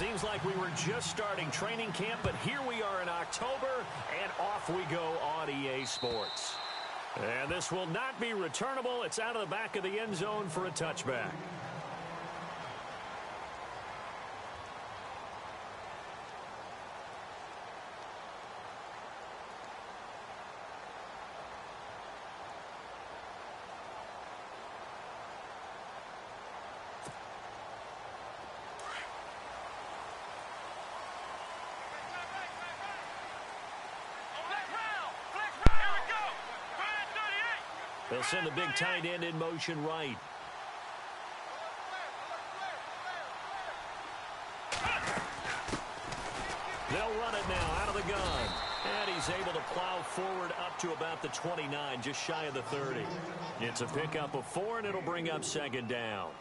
seems like we were just starting training camp, but here we are in October, and off we go on EA Sports. And this will not be returnable. It's out of the back of the end zone for a touchback. They'll send the big tight end in motion right. They'll run it now out of the gun. And he's able to plow forward up to about the 29, just shy of the 30. It's a pickup of 4, and it'll bring up second down.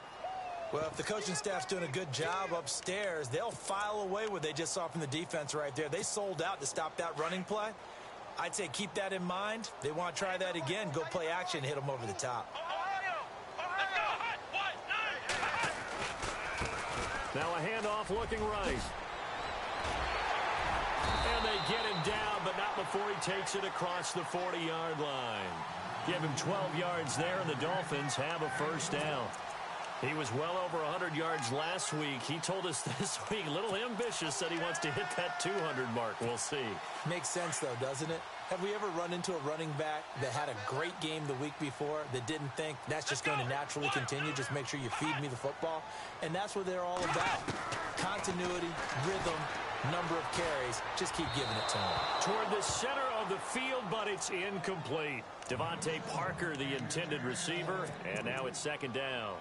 Well, if the coaching staff's doing a good job upstairs, they'll file away what they just saw from the defense right there. They sold out to stop that running play. I'd say keep that in mind. They want to try that again. Go play action, hit them over the top. Now a handoff looking right. And they get him down, but not before he takes it across the 40-yard line. Give him 12 yards there, and the Dolphins have a first down. He was well over 100 yards last week. He told us this week, a little ambitious, said he wants to hit that 200 mark. We'll see. Makes sense, though, doesn't it? Have we ever run into a running back that had a great game the week before that didn't think that's just going to naturally continue? Just make sure you feed me the football. And that's what they're all about. Continuity, rhythm, number of carries. Just keep giving it to them. Toward the center of the field, but it's incomplete. Devontae Parker, the intended receiver, and now it's second down.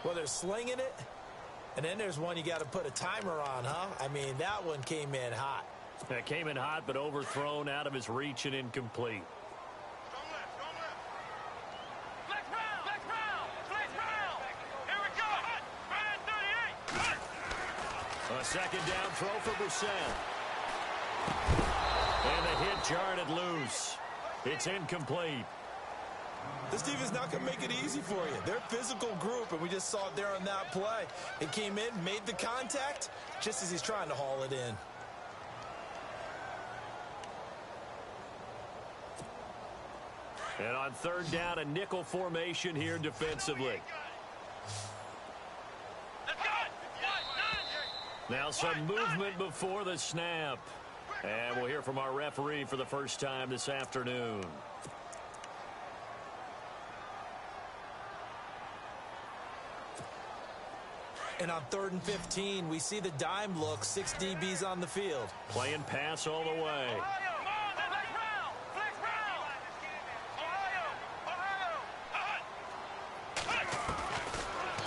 Well, they're slinging it, and then there's one you got to put a timer on, huh? I mean, that one came in hot. That came in hot, but overthrown out of his reach and incomplete. A second down throw for Brissett. And the hit jarred it loose. It's incomplete. This defense not going to make it easy for you. They're a physical group, and we just saw it there on that play. It came in, made the contact, just as he's trying to haul it in. And on third down, a nickel formation here defensively. Now some movement before the snap. And we'll hear from our referee for the first time this afternoon. And on 3rd and 15, we see the dime look, 6 DBs on the field. Playing pass all the way.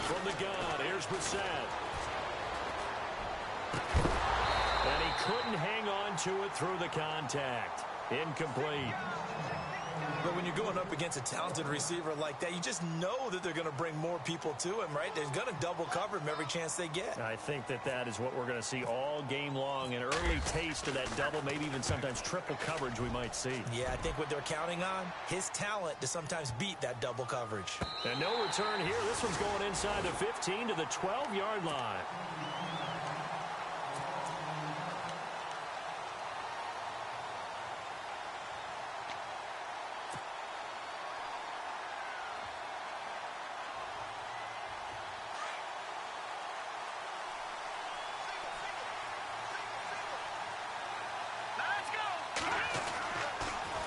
From the gun, here's Brissett. And he couldn't hang on to it through the contact. Incomplete. But when you're going up against a talented receiver like that, you just know that they're going to bring more people to him, right? They're going to double cover him every chance they get. I think that is what we're going to see all game long. An early taste of that double, maybe even sometimes triple coverage we might see. Yeah, I think what they're counting on, his talent to sometimes beat that double coverage. And no return here. This one's going inside the 15 to the 12-yard line.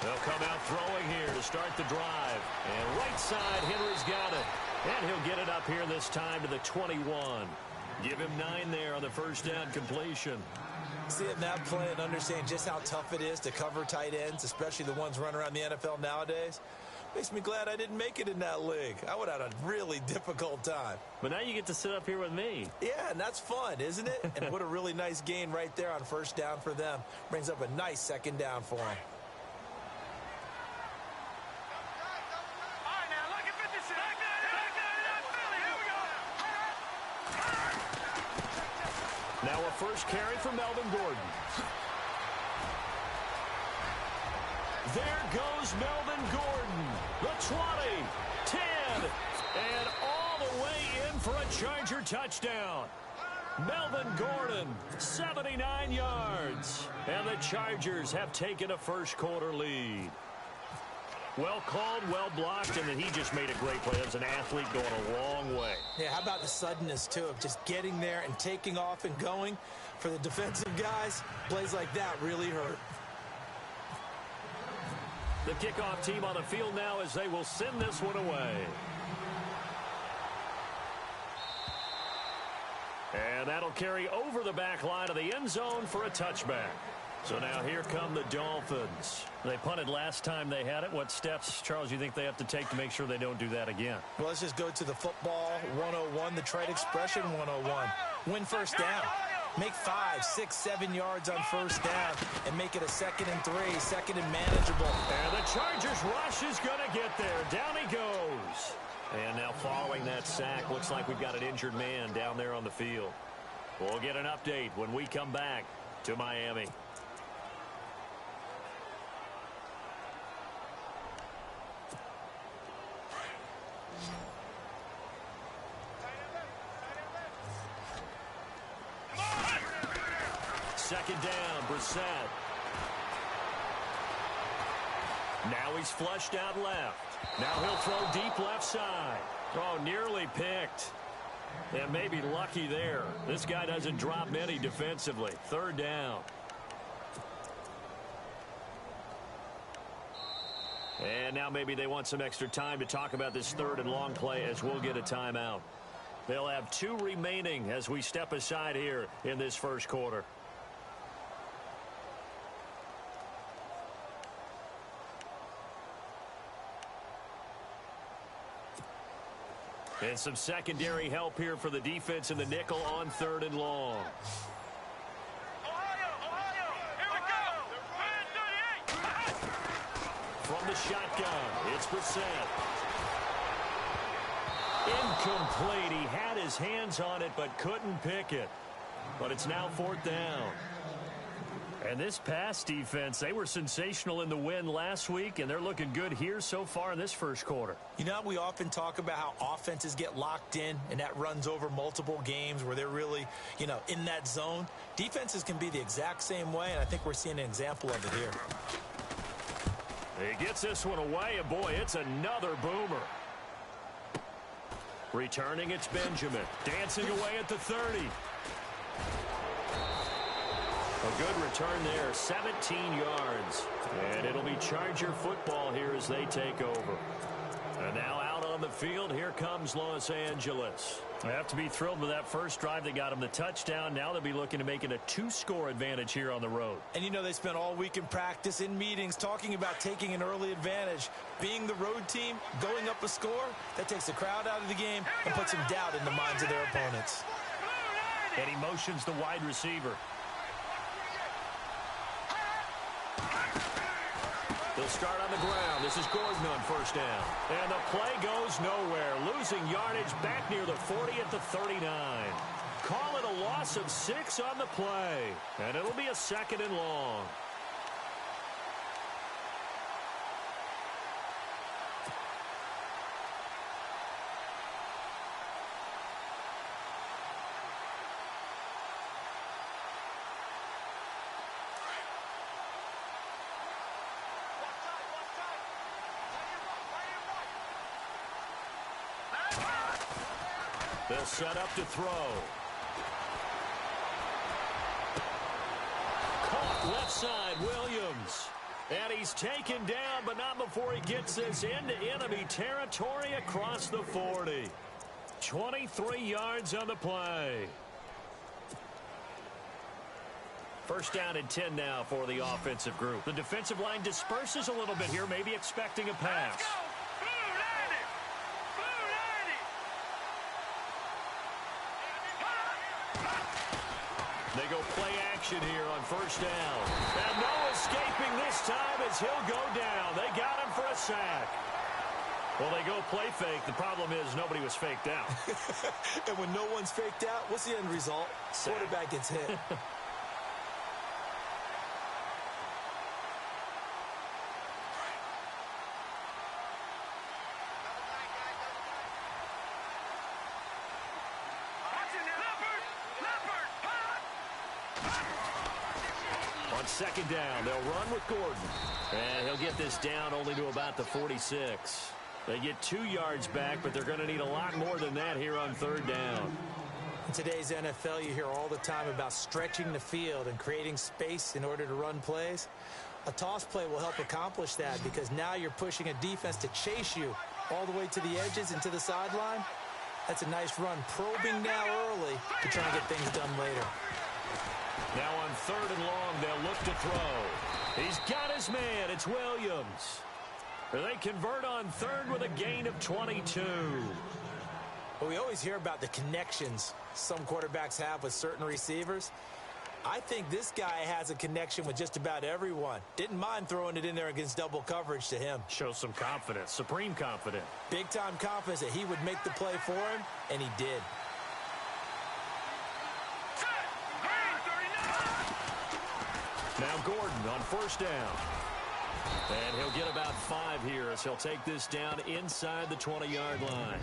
They'll come out throwing here to start the drive. And right side, Henry's got it. And he'll get it up here this time to the 21. Give him 9 there on the first down completion. Seeing that play and understand just how tough it is to cover tight ends, especially the ones running around the NFL nowadays, makes me glad I didn't make it in that league. I would have had a really difficult time. But now you get to sit up here with me. Yeah, and that's fun, isn't it? And what a really nice gain right there on first down for them. Brings up a nice second down for them. Now a first carry for Melvin Gordon. There goes Melvin Gordon. The 20, 10, and all the way in for a Charger touchdown. Melvin Gordon, 79 yards. And the Chargers have taken a first-quarter lead. Well called, well blocked, and then he just made a great play. As an athlete going a long way. Yeah, how about the suddenness, too, of just getting there and taking off and going? For the defensive guys, plays like that really hurt. The kickoff team on the field now as they will send this one away. And that'll carry over the back line of the end zone for a touchback. So now here come the Dolphins. They punted last time they had it. What steps, Charles, you think they have to take to make sure they don't do that again? Well, let's just go to the football 101, the trade expression 101. Win first down. Make 5, 6, 7 yards on first down and make it a 2nd and 3, 2nd and manageable. And the Chargers rush is going to get there. Down he goes. And now following that sack, looks like we've got an injured man down there on the field. We'll get an update when we come back to Miami. Second down, Brissett. Now he's flushed out left. Now he'll throw deep left side. Oh, nearly picked. And maybe lucky there. This guy doesn't drop many defensively. Third down. And now maybe they want some extra time to talk about this third and long play as we'll get a timeout. They'll have 2 remaining as we step aside here in this first quarter. And some secondary help here for the defense in the nickel on 3rd and long. Ohio, here we go. 38. From the shotgun, it's Brissett. Incomplete. He had his hands on it but couldn't pick it. But it's now 4th down. And this pass defense, they were sensational in the win last week, and they're looking good here so far in this first quarter. You know, we often talk about how offenses get locked in, and that runs over multiple games where they're really, in that zone. Defenses can be the exact same way, and I think we're seeing an example of it here. He gets this one away, and boy, it's another boomer. Returning, it's Benjamin. Dancing away at the 30. A good return there, 17 yards. And it'll be Charger football here as they take over. And now out on the field, here comes Los Angeles. They have to be thrilled with that first drive that got them the touchdown. Now they'll be looking to make it a 2-score advantage here on the road. And they spent all week in practice, in meetings, talking about taking an early advantage. Being the road team, going up a score, that takes the crowd out of the game and puts some doubt in the minds of their opponents. And he motions the wide receiver. They'll start on the ground. This is Gordon on first down. And the play goes nowhere. Losing yardage back near the 40 at the 39. Call it a loss of 6 on the play. And it'll be a 2nd and long. They'll set up to throw. Caught left side, Williams. And he's taken down, but not before he gets this into enemy territory across the 40. 23 yards on the play. First down and 10 now for the offensive group. The defensive line disperses a little bit here, maybe expecting a pass. They go play action here on first down. And no escaping this time as he'll go down. They got him for a sack. Well, they go play fake. The problem is nobody was faked out. And when no one's faked out, what's the end result? Sack. Quarterback gets hit. On second down, they'll run with Gordon. And he'll get this down only to about the 46. They get 2 yards back, but they're going to need a lot more than that here on third down. In today's NFL, you hear all the time about stretching the field and creating space in order to run plays. A toss play will help accomplish that because now you're pushing a defense to chase you all the way to the edges and to the sideline. That's a nice run, probing now early to try and get things done later. Now on third and long, they'll look to throw. He's got his man. It's Williams. They convert on third with a gain of 22. Well, we always hear about the connections some quarterbacks have with certain receivers. I think this guy has a connection with just about everyone. Didn't mind throwing it in there against double coverage to him. Shows some confidence, supreme confidence. Big-time confidence that he would make the play for him, and he did. Now Gordon on first down. And he'll get about 5 here as he'll take this down inside the 20-yard line.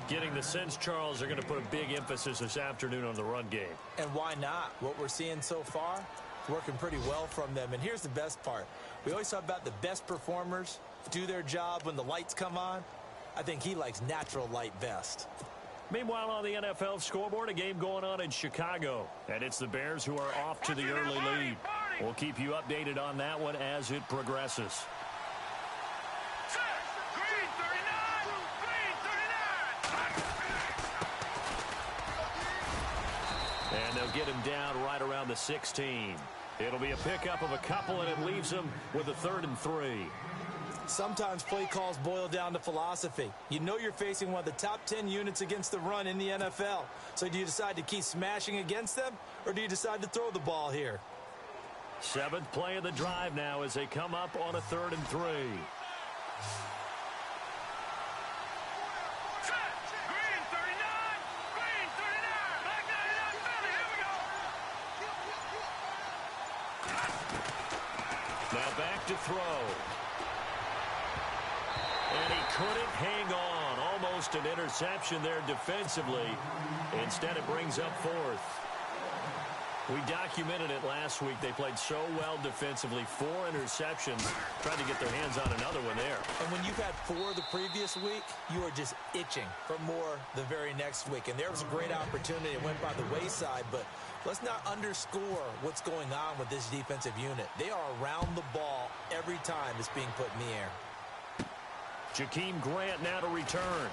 Getting the sense, Charles, they're going to put a big emphasis this afternoon on the run game. And why not? What we're seeing so far, working pretty well from them. And here's the best part. We always talk about the best performers do their job when the lights come on. I think he likes natural light best. Meanwhile, on the NFL scoreboard, a game going on in Chicago. And it's the Bears who are off to the early lead. We'll keep you updated on that one as it progresses. And they'll get him down right around the 16. It'll be a pickup of a couple, and it leaves them with a 3rd and 3. Sometimes play calls boil down to philosophy. You know you're facing one of the top 10 units against the run in the NFL. So do you decide to keep smashing against them, or do you decide to throw the ball here? 7th play of the drive now as they come up on a 3rd and 3. Now back to throw. And he couldn't hang on. Almost an interception there defensively. Instead, it brings up 4th. We documented it last week. They played so well defensively. 4 interceptions. Trying to get their hands on another one there. And when you've had 4 the previous week, you are just itching for more the very next week. And there was a great opportunity. It went by the wayside, but let's not underscore what's going on with this defensive unit. They are around the ball every time it's being put in the air. Jakeem Grant now to return.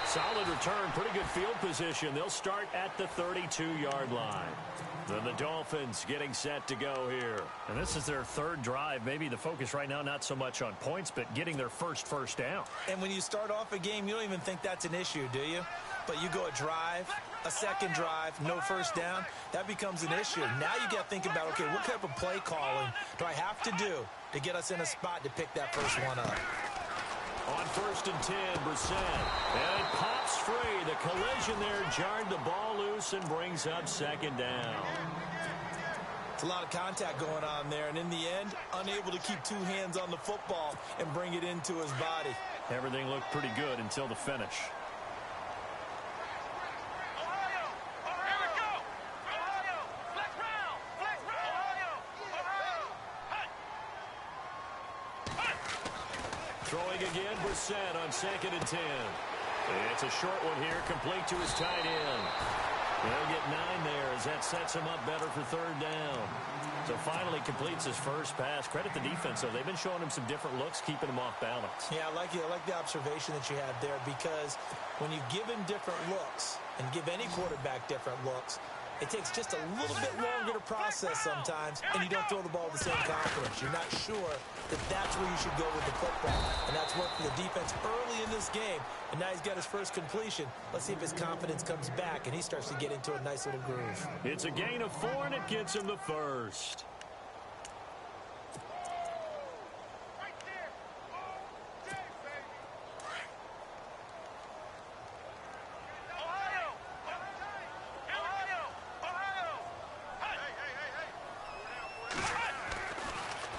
Solid return, pretty good field position. They'll start at the 32-yard line. Then the Dolphins getting set to go here. And this is their 3rd drive. Maybe the focus right now not so much on points, but getting their first down. And when you start off a game, you don't even think that's an issue, do you? But you go a drive, a second drive, no first down, that becomes an issue. Now you got to think about, okay, what type of play calling do I have to do to get us in a spot to pick that first one up? On 1st and 10, Brissett. And it pops free. The collision there jarred the ball loose and brings up 2nd down. It's a lot of contact going on there, and in the end, unable to keep 2 hands on the football and bring it into his body. Everything looked pretty good until the finish. Throwing again, Brissett on 2nd and 10. It's a short one here, complete to his tight end. They'll get 9 there as that sets him up better for 3rd down. So finally completes his first pass. Credit the defense, though. They've been showing him some different looks, keeping him off balance. Yeah, I like the observation that you had there, because when you give him different looks and give any quarterback different looks, it takes just a little bit longer to process sometimes, and you don't throw the ball with the same confidence. You're not sure that that's where you should go with the football. And that's worked for the defense early in this game. And now he's got his first completion. Let's see if his confidence comes back and he starts to get into a nice little groove. It's a gain of 4, and it gets him the first.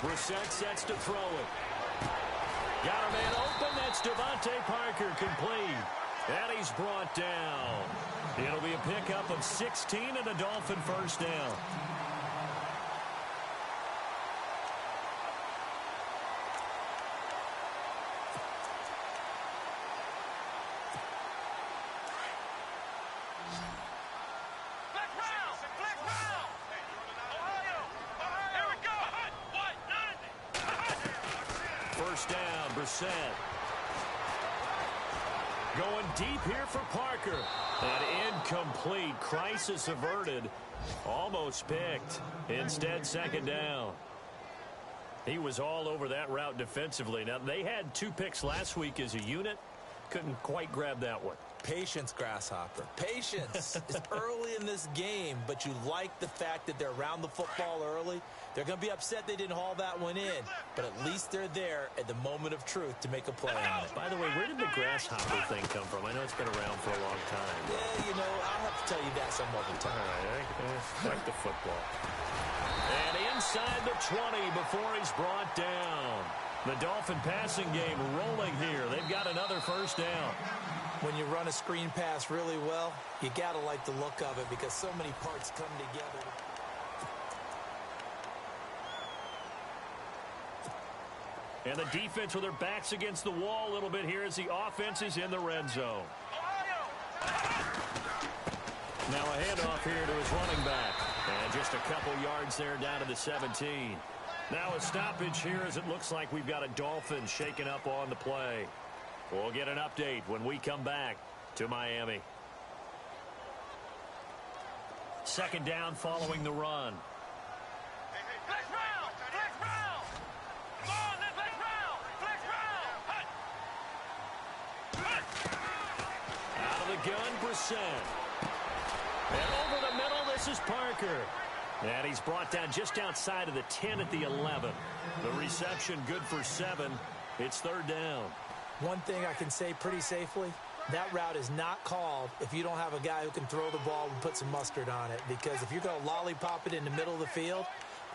Brissett sets to throw it. Got a man open. That's Devontae Parker complete. And he's brought down. It'll be a pickup of 16 and a Dolphin first down. First down, Brissett. Going deep here for Parker. And incomplete. Crisis averted. Almost picked. Instead, second down. He was all over that route defensively. Now, they had 2 picks last week as a unit. Couldn't quite grab that one. Patience, Grasshopper. Patience. It's early in this game, but you like the fact that they're around the football early. They're going to be upset they didn't haul that one in, but at least they're there at the moment of truth to make a play on it. By the way, where did the grasshopper thing come from? I know it's been around for a long time. Yeah, you know, I'll have to tell you that some other time. All right, back to football. And inside the 20 before he's brought down. The Dolphin passing game rolling here. They've got another first down. When you run a screen pass really well, you got to like the look of it because so many parts come together. And the defense with their backs against the wall a little bit here as the offense is in the red zone. Now a handoff here to his running back. And just a couple yards there down to the 17. Now a stoppage here as it looks like we've got a Dolphin shaken up on the play. We'll get an update when we come back to Miami. Second down following the run. Out of the gun, Brissett. And over the middle, this is Parker. And he's brought down just outside of the 10 at the 11. The reception good for 7. It's third down. One thing I can say pretty safely, that route is not called if you don't have a guy who can throw the ball and put some mustard on it. Because if you're going to lollipop it in the middle of the field,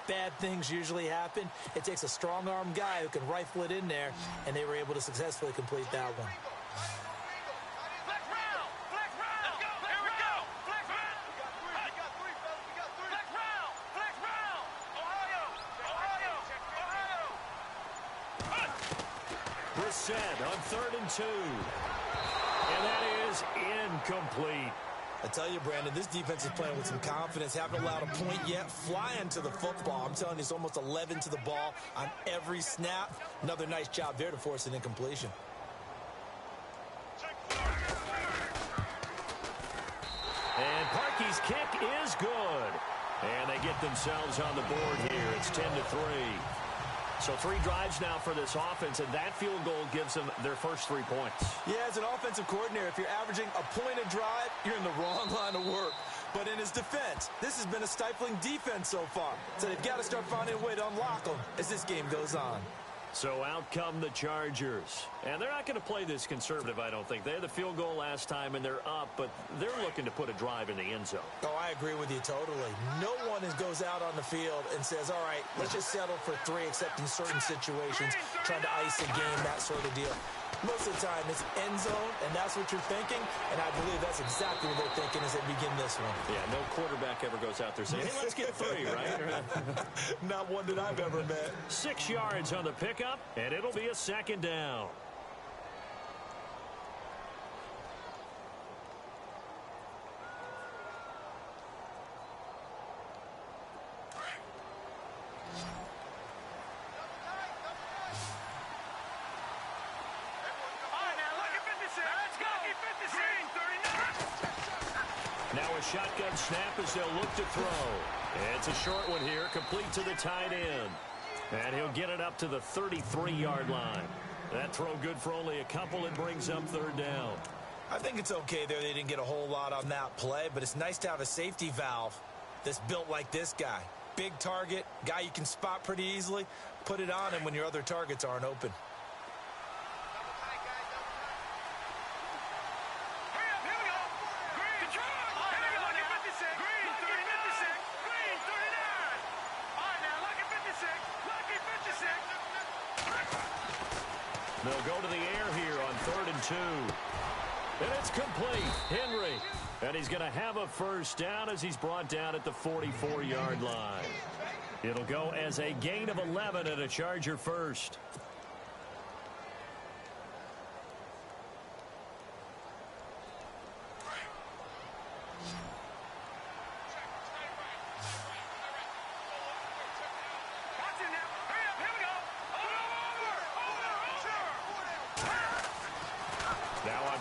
bad things usually happen. It takes a strong-arm guy who can rifle it in there, and they were able to successfully complete that one. Brissett on 3rd and 2. And that is incomplete. I tell you, Brandon, this defense is playing with some confidence. Haven't allowed a point yet. Flying to the football. I'm telling you, it's almost 11 to the ball on every snap. Another nice job there to force an incompletion. And Parkey's kick is good. And they get themselves on the board here. It's 10-3. So 3 drives now for this offense, and that field goal gives them their first 3 points. Yeah, as an offensive coordinator, if you're averaging a point a drive, you're in the wrong line of work. But in his defense, this has been a stifling defense so far. So they've got to start finding a way to unlock them as this game goes on. So out come the Chargers. And they're not going to play this conservative, I don't think. They had the field goal last time, and they're up, but they're looking to put a drive in the end zone. Oh, I agree with you totally. No one goes out on the field and says, all right, let's just settle for 3, except in certain situations, trying to ice a game, that sort of deal. Most of the time, it's end zone, and that's what you're thinking, and I believe that's exactly what they're thinking as they begin this one. Yeah, no quarterback ever goes out there saying, hey, let's get 3, right? Not one that I've ever met. 6 yards on the pickup, and it'll be a second down. Now a shotgun snap as they'll look to throw. It's a short one here, complete to the tight end. And he'll get it up to the 33-yard line. That throw good for only a couple. It brings up third down. I think it's okay there. They didn't get a whole lot on that play, but it's nice to have a safety valve that's built like this guy. Big target, guy you can spot pretty easily. Put it on him when your other targets aren't open. They'll go to the air here on 3rd and 2. And it's complete. Henry. And And he's going to have a first down as he's brought down at the 44-yard line. It'll go as a gain of 11 and a Charger first.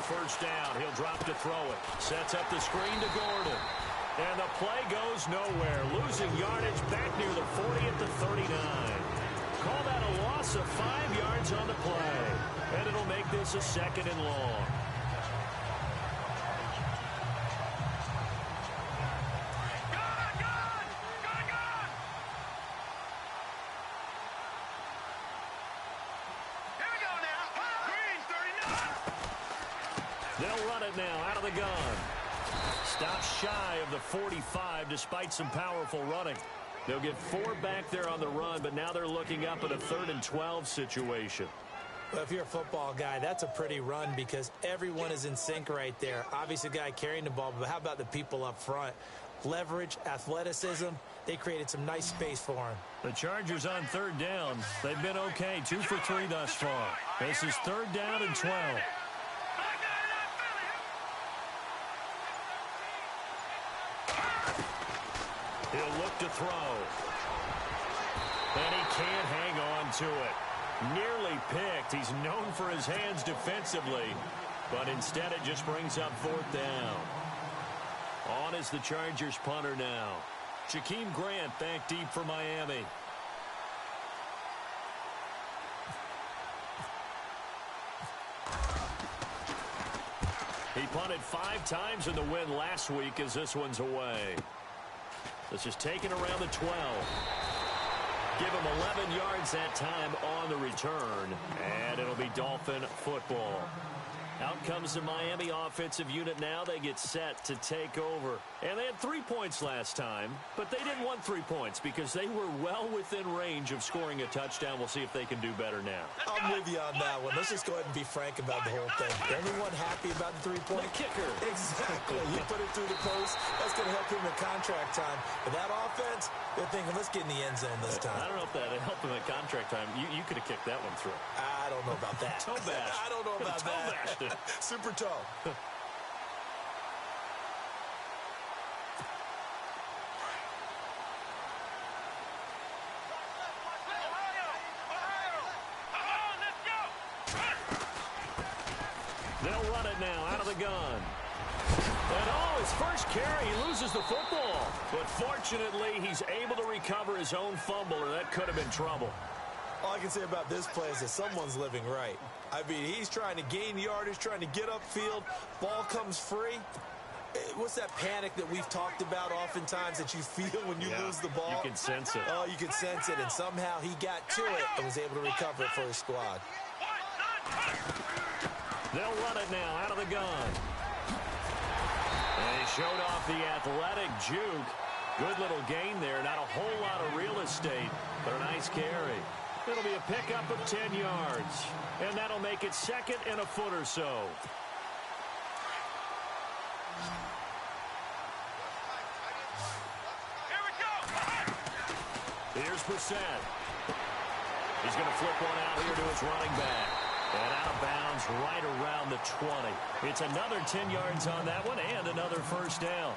First down, he'll drop to throw it. Sets up the screen to Gordon. And the play goes nowhere. Losing yardage back near the 40 at the 39. Call that a loss of 5 yards on the play. And it'll make this a 2nd and long. They'll run it now out of the gun. Stops shy of the 45 despite some powerful running. They'll get 4 back there on the run, but now they're looking up at a 3rd and 12 situation. Well, if you're a football guy, that's a pretty run because everyone is in sync right there. Obviously, the guy carrying the ball, but how about the people up front? Leverage, athleticism, they created some nice space for him. The Chargers on 3rd down. They've been okay, 2 for 3 thus far. This is 3rd down and 12. He'll look to throw. And he can't hang on to it. Nearly picked. He's known for his hands defensively. But instead it just brings up 4th down. On is the Chargers punter now. Jakeem Grant back deep for Miami. He punted 5 times in the win last week as this one's away. This is taken around the 12. Give him 11 yards that time on the return. And it'll be Dolphin football. Out comes the Miami offensive unit now. They get set to take over. And they had 3 points last time, but they didn't want 3 points because they were well within range of scoring a touchdown. We'll see if they can do better now. I'm with you on that one. Let's just go ahead and be frank about the whole thing. Anyone happy about the 3-point? The kicker. Exactly. You put it through the post. That's going to help him in contract time. But that offense, they're thinking, let's get in the end zone this time. I don't know if that helped him at contract time. You could have kicked that one through. I don't know about that. Toe bash. I don't know about that. Super toe. They'll run it now out of the gun. And his first carry, he loses the football. But fortunately, he's able to recover his own fumble, or that could have been trouble. All I can say about this play is that someone's living right. I mean, he's trying to gain yardage, trying to get upfield. Ball comes free. What's that panic that we've talked about oftentimes that you feel when you lose the ball? You can sense it. Oh, you can sense it. And somehow he got to it and was able to recover it for his squad. They'll run it now out of the gun. And he showed off the athletic juke. Good little gain there. Not a whole lot of real estate, but a nice carry. It'll be a pickup of 10 yards. And that'll make it 2nd and a foot or so. Here we go. Here's Brissett. He's going to flip one out here to his running back. And out of bounds right around the 20. It's another 10 yards on that one and another first down.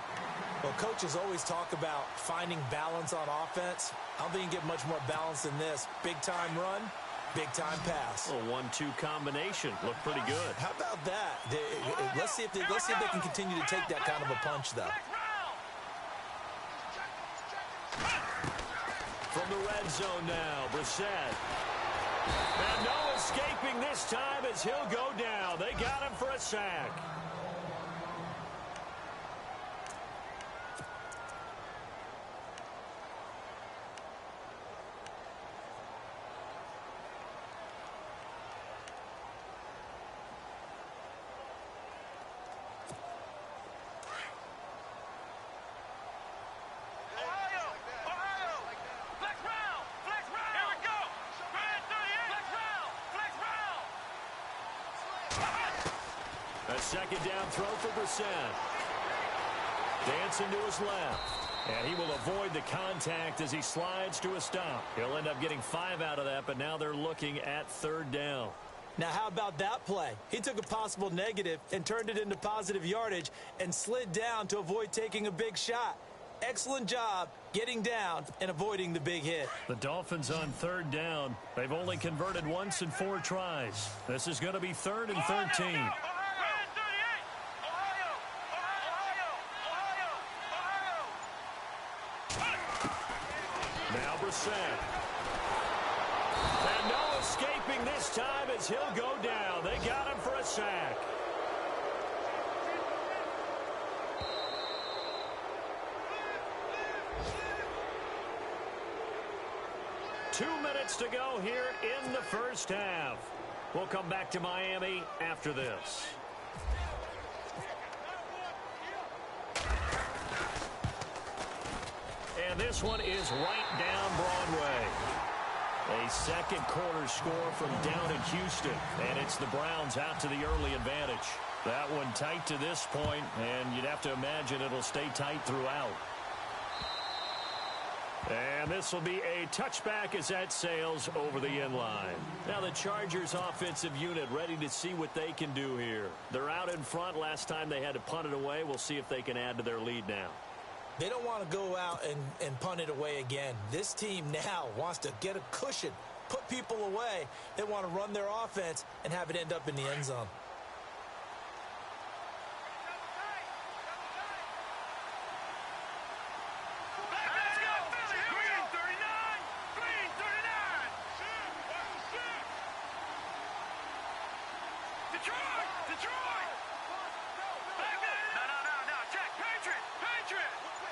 Well, coaches always talk about finding balance on offense. I don't think you can get much more balance than this. Big-time run, big-time pass. A 1-2 combination. Looked pretty good. How about that? Let's see if they can continue to take that kind of a punch, though. From the red zone now, Brissett. And no escaping this time as he'll go down. They got him for a sack. A second down throw for Brissett. Dancing to his left. And he will avoid the contact as he slides to a stop. He'll end up getting 5 out of that, but now they're looking at 3rd down. Now, how about that play? He took a possible negative and turned it into positive yardage and slid down to avoid taking a big shot. Excellent job getting down and avoiding the big hit. The Dolphins on 3rd down. They've only converted once in 4 tries. This is going to be 3rd and 13. Now Brissett. And no escaping this time as he'll go down. They got him for a sack. Two minutes to go here in the first half. We'll come back to Miami after this. And this one is right down Broadway. A second quarter score from down in Houston. And it's the Browns out to the early advantage. That one tight to this point, and you'd have to imagine it'll stay tight throughout. And this will be a touchback as that sails over the end line. Now the Chargers offensive unit ready to see what they can do here. They're out in front. Last time they had to punt it away. We'll see if they can add to their lead now. They don't want to go out and punt it away again. This team now wants to get a cushion, put people away. They want to run their offense and have it end up in the end zone.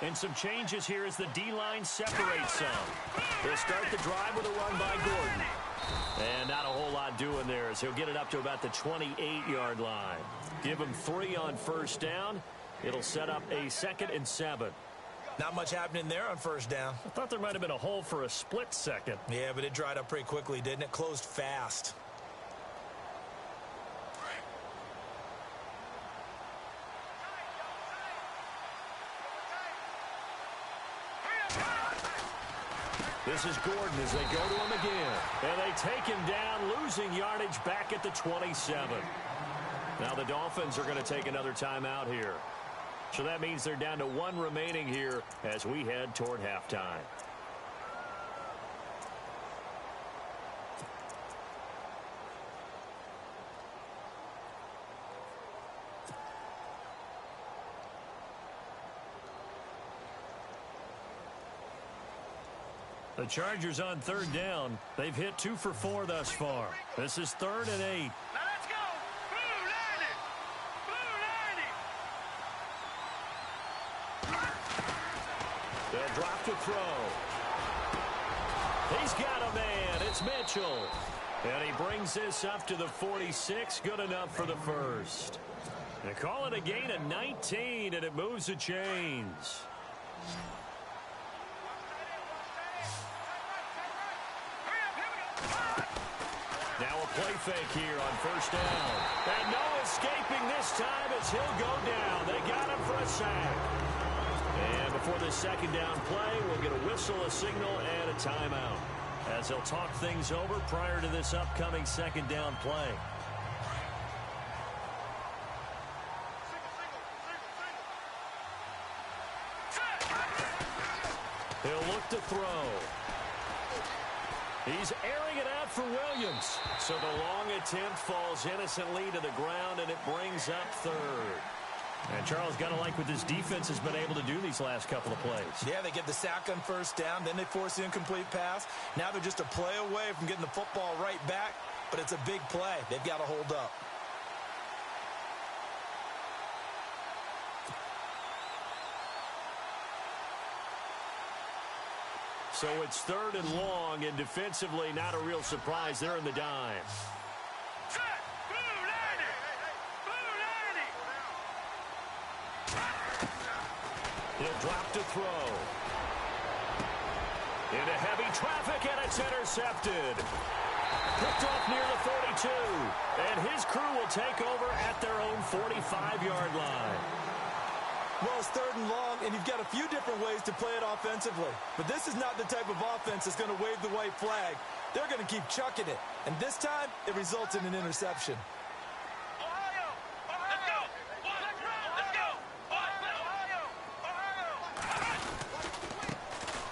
And some changes here as the D-line separates some. They'll start the drive with a run by Gordon. And not a whole lot doing there as he'll get it up to about the 28-yard line. Give him 3 on first down. It'll set up a 2nd and 7. Not much happening there on first down. I thought there might have been a hole for a split second. Yeah, but it dried up pretty quickly, didn't it? Closed fast. This is Gordon as they go to him again. And they take him down, losing yardage back at the 27. Now the Dolphins are going to take another timeout here. So that means they're down to 1 remaining here as we head toward halftime. The Chargers on 3rd down. They've hit 2 for 4 thus far. This is 3rd and 8. Now let's go. Blue lining. Blue lining. They'll drop to throw. He's got a man. It's Mitchell. And he brings this up to the 46. Good enough for the first. They call it a gain of 19, and it moves the chains. Now a play fake here on first down. And no escaping this time as he'll go down. They got him for a sack. And before the 2nd down play, we'll get a whistle, a signal, and a timeout as they'll talk things over prior to this upcoming 2nd down play. He'll look to throw. He's airing it out for Williams. So the long attempt falls innocently to the ground, and it brings up 3rd. And Charles, got to like what this defense has been able to do these last couple of plays. Yeah, they get the sack on first down, then they force the incomplete pass. Now they're just a play away from getting the football right back, but it's a big play. They've got to hold up. So it's 3rd and long, and defensively not a real surprise. They're in the dime. Set. Blue lining. Blue lining. He'll drop to throw. Into heavy traffic, and it's intercepted. Picked off near the 42. And his crew will take over at their own 45-yard line. Well, it's 3rd and long, and you've got a few different ways to play it offensively. But this is not the type of offense that's going to wave the white flag. They're going to keep chucking it. And this time, it results in an interception. Ohio! Let's go! Let's go! Ohio!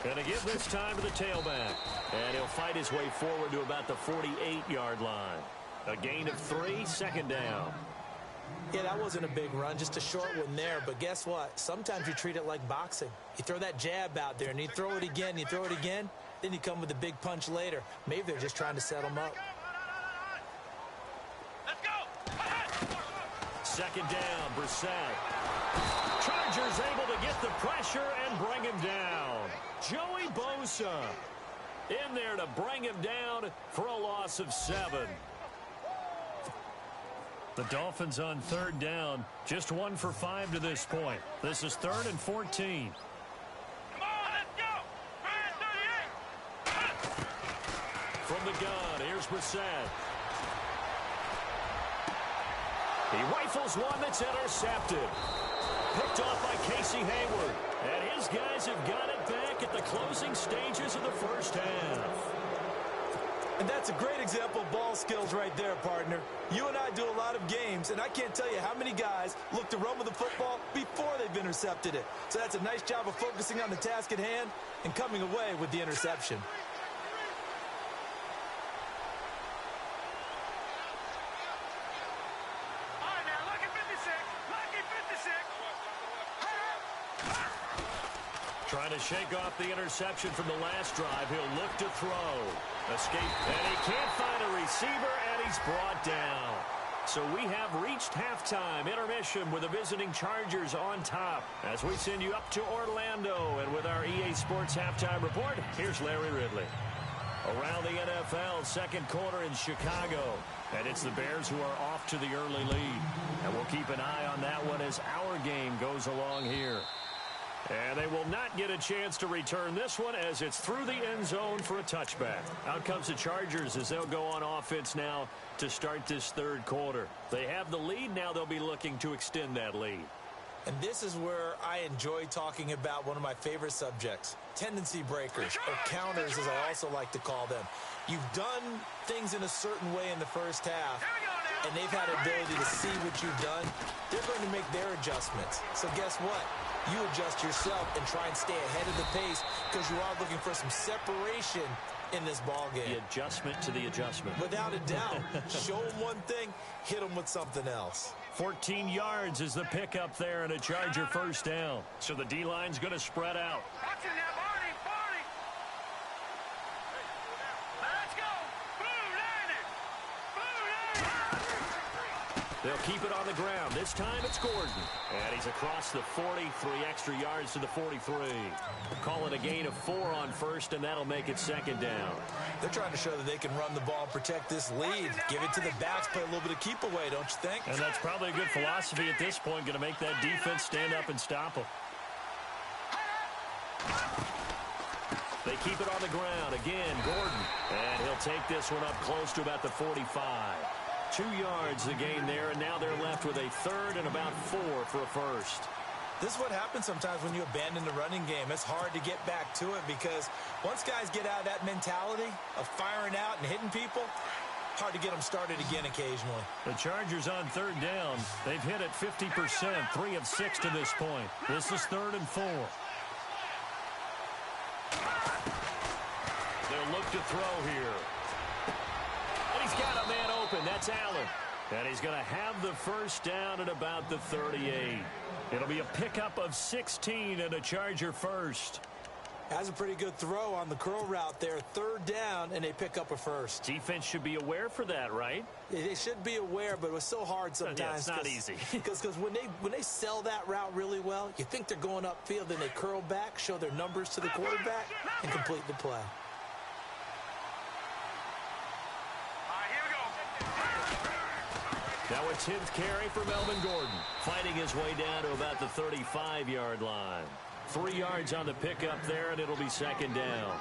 Going to give this time to the tailback. And he'll fight his way forward to about the 48-yard line. A gain of 3, 2nd down. Yeah, that wasn't a big run, just a short one there. But guess what? Sometimes you treat it like boxing. You throw that jab out there, and you throw it again, you throw it again, then you come with a big punch later. Maybe they're just trying to set them up. Let's go! 2nd down, Brissett. Chargers able to get the pressure and bring him down. Joey Bosa in there to bring him down for a loss of 7. The Dolphins on 3rd down, just 1 for 5 to this point. This is 3rd and 14. Come on, let's go! 38! From the gun, here's Brissett. He rifles one that's intercepted. Picked off by Casey Hayward. And his guys have got it back at the closing stages of the first half. And that's a great example of ball skills right there, partner. You and I do a lot of games, and I can't tell you how many guys look to run with the football before they've intercepted it. So that's a nice job of focusing on the task at hand and coming away with the interception. All right, now, lucky 56. Lucky 56. Trying to shake off the interception from the last drive. He'll look to throw. Escape. And he can't find a receiver, and he's brought down. So we have reached halftime intermission with the visiting Chargers on top. As we send you up to Orlando, and with our EA Sports halftime report, here's Larry Ridley. Around the NFL, 2nd quarter in Chicago. And it's the Bears who are off to the early lead. And we'll keep an eye on that one as our game goes along here. And they will not get a chance to return this one as it's through the end zone for a touchback. Out comes the Chargers as they'll go on offense now to start this 3rd quarter. They have the lead. Now they'll be looking to extend that lead. And this is where I enjoy talking about one of my favorite subjects, tendency breakers, or counters as I also like to call them. You've done things in a certain way in the first half, and they've had the ability to see what you've done. They're going to make their adjustments. So guess what? You adjust yourself and try and stay ahead of the pace because you are looking for some separation in this ball game. The adjustment to the adjustment. Without a doubt. Show them one thing, hit them with something else. 14 yards is the pickup there and a Charger 1st down. So the D-line's going to spread out. Watch it now, Barney, Barney. Let's go. Boom, landed. Boom, landed. They'll keep it on the ground. This time it's Gordon. And he's across the 40, 3 extra yards to the 43. Call it a gain of 4 on 1st, and that'll make it 2nd down. They're trying to show that they can run the ball and protect this lead. Give it to the backs, play a little bit of keep away, don't you think? And that's probably a good philosophy at this point, going to make that defense stand up and stop them. They keep it on the ground. Again, Gordon. And he'll take this one up close to about the 45. 2 yards the gain there, and now they're left with a 3rd and about 4 for a 1st. This is what happens sometimes when you abandon the running game. It's hard to get back to it because once guys get out of that mentality of firing out and hitting people, hard to get them started again occasionally. The Chargers on 3rd down. They've hit it 50%, 3 of 6 to this point. This is 3rd and 4. They'll look to throw here. And he's got a man open. That's Allen. And he's going to have the 1st down at about the 38. It'll be a pickup of 16 and a Charger 1st. Has a pretty good throw on the curl route there. 3rd down, and they pick up a 1st. Defense should be aware for that, right? They should be aware, but it was so hard sometimes. Yeah, it's not easy. Because when they sell that route really well, you think they're going upfield, then they curl back, show their numbers to the quarterback, and complete the play. Now a 10th carry for Melvin Gordon, fighting his way down to about the 35-yard line. 3 yards on the pickup there, and it'll be 2nd down.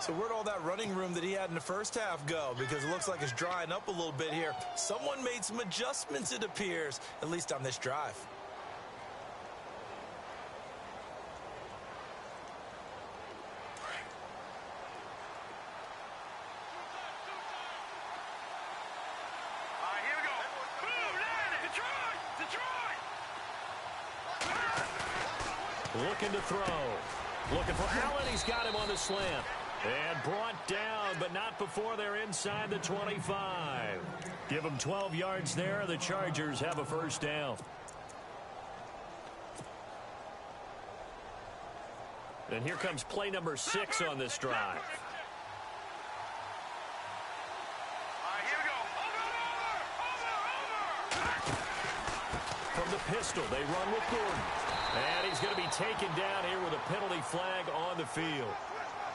So where'd all that running room that he had in the first half go? Because it looks like it's drying up a little bit here. Someone made some adjustments, it appears, at least on this drive. Looking to throw. Looking for Allen. He's got him on the slant. And brought down, but not before they're inside the 25. Give them 12 yards there. The Chargers have a first down. And here comes play number 6 on this drive. All right, here we go. Over. From the pistol, they run with Gordon. And he's going to be taken down here with a penalty flag on the field.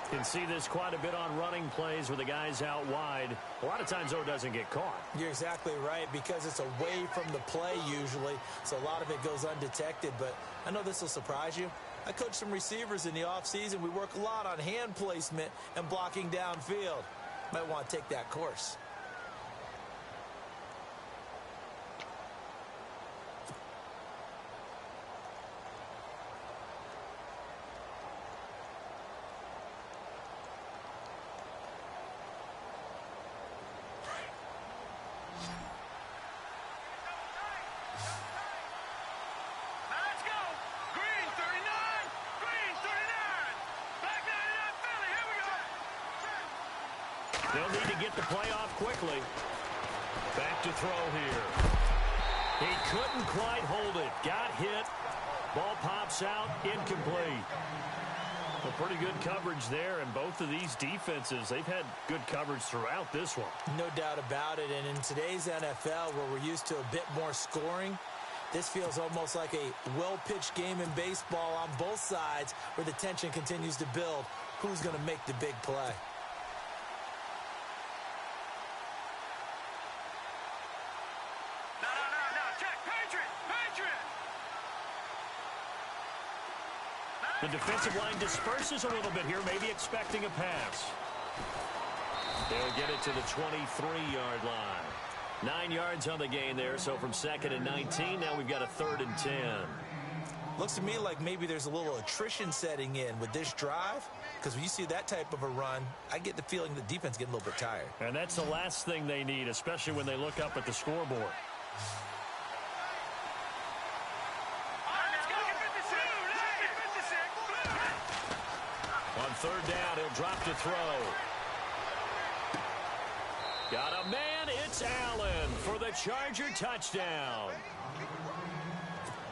You can see this quite a bit on running plays where the guy's out wide. A lot of times, though, it doesn't get caught. You're exactly right, because it's away from the play usually, so a lot of it goes undetected. But I know this will surprise you. I coach some receivers in the offseason. We work a lot on hand placement and blocking downfield. Might want to take that course. Let's go. Green 39. Green 39. Black 99 Philly. Here we go. They'll need to get the play off quickly. Back to throw here. He couldn't quite hold it. Got hit. Ball pops out. Incomplete. Well, pretty good coverage there, and both of these defenses, they've had good coverage throughout this one. No doubt about it. And in today's NFL, where we're used to a bit more scoring, this feels almost like a well-pitched game in baseball on both sides where the tension continues to build. Who's going to make the big play? No. Check. Patriot. The defensive line disperses a little bit here, maybe expecting a pass. They'll get it to the 23-yard line. 9 yards on the gain there, so from 2nd and 19, now we've got a 3rd and 10. Looks to me like maybe there's a little attrition setting in with this drive, because when you see that type of a run, I get the feeling the defense getting a little bit tired. And that's the last thing they need, especially when they look up at the scoreboard. Let's go. 56. On 3rd down, he'll drop to throw. Got a man, it's Allen for the Charger touchdown.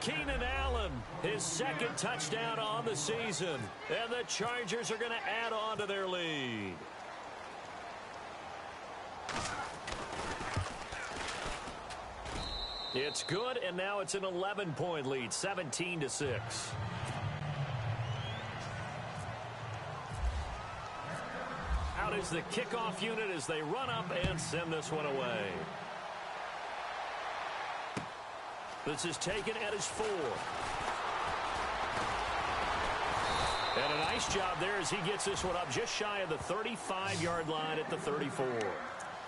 Keenan Allen, his 2nd touchdown on the season. And the Chargers are going to add on to their lead. It's good, and now it's an 11-point lead, 17-6. Out is the kickoff unit as they run up and send this one away. This is taken at his 4. And a nice job there as he gets this one up just shy of the 35-yard line at the 34.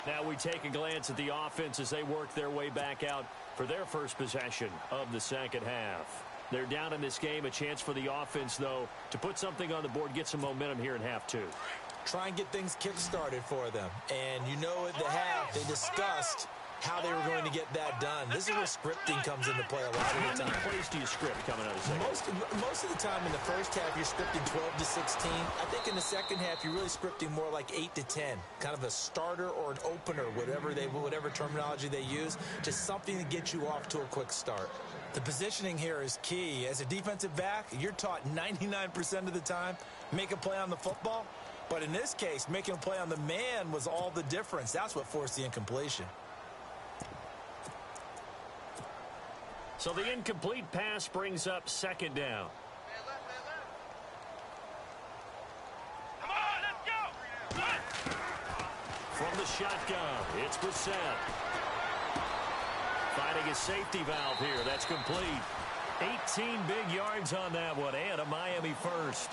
Now we take a glance at the offense as they work their way back out for their first possession of the second half. They're down in this game. A chance for the offense, though, to put something on the board, get some momentum here in half 2. Try and get things kick-started for them. And you know at the half, they discussed how they were going to get that done. This is where scripting comes into play a lot of the How time. many plays do you script coming out of the second? Most of the time in the first half, you're scripting 12 to 16. I think in the second half, you're really scripting more like 8 to 10. Kind of a starter or an opener, whatever terminology they use. Just something to get you off to a quick start. The positioning here is key. As a defensive back, you're taught 99% of the time, make a play on the football. But in this case, making a play on the man was all the difference. That's what forced the incompletion. So the incomplete pass brings up 2nd down. Come on, let's go. From the shotgun, it's Brissett. Finding a safety valve here. That's complete. 18 big yards on that one, and a Miami first.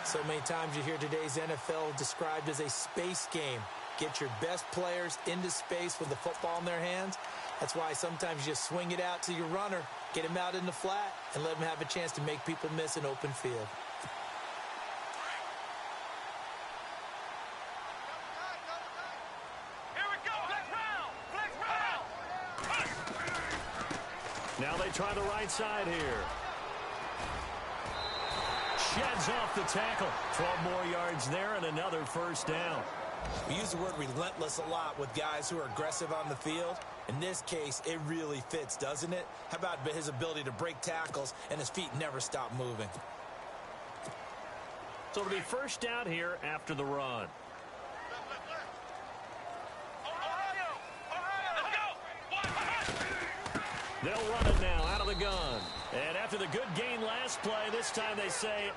So many times you hear today's NFL described as a space game. Get your best players into space with the football in their hands. That's why sometimes you just swing it out to your runner, get him out in the flat, and let him have a chance to make people miss an open field. Here we go. Flex round. Now they try the right side here. sheds off the tackle. 12 more yards there and another first down. We use the word relentless a lot with guys who are aggressive on the field. In this case, it really fits, doesn't it? How about his ability to break tackles and his feet never stop moving? So it'll be first down here after the run. They'll run it now out of the gun. And after the good gain last play, this time they say,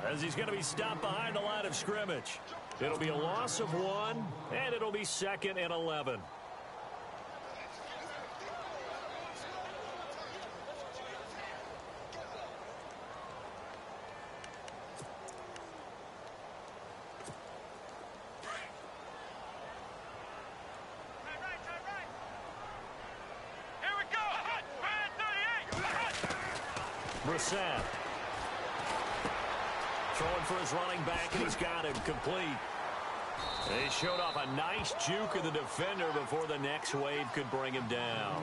as he's going to be stopped behind the line of scrimmage. It'll be a loss of 1, and it'll be 2nd and 11. Brissett. Throwing for his running back, and he's got him complete. They showed off a nice juke of the defender before the next wave could bring him down.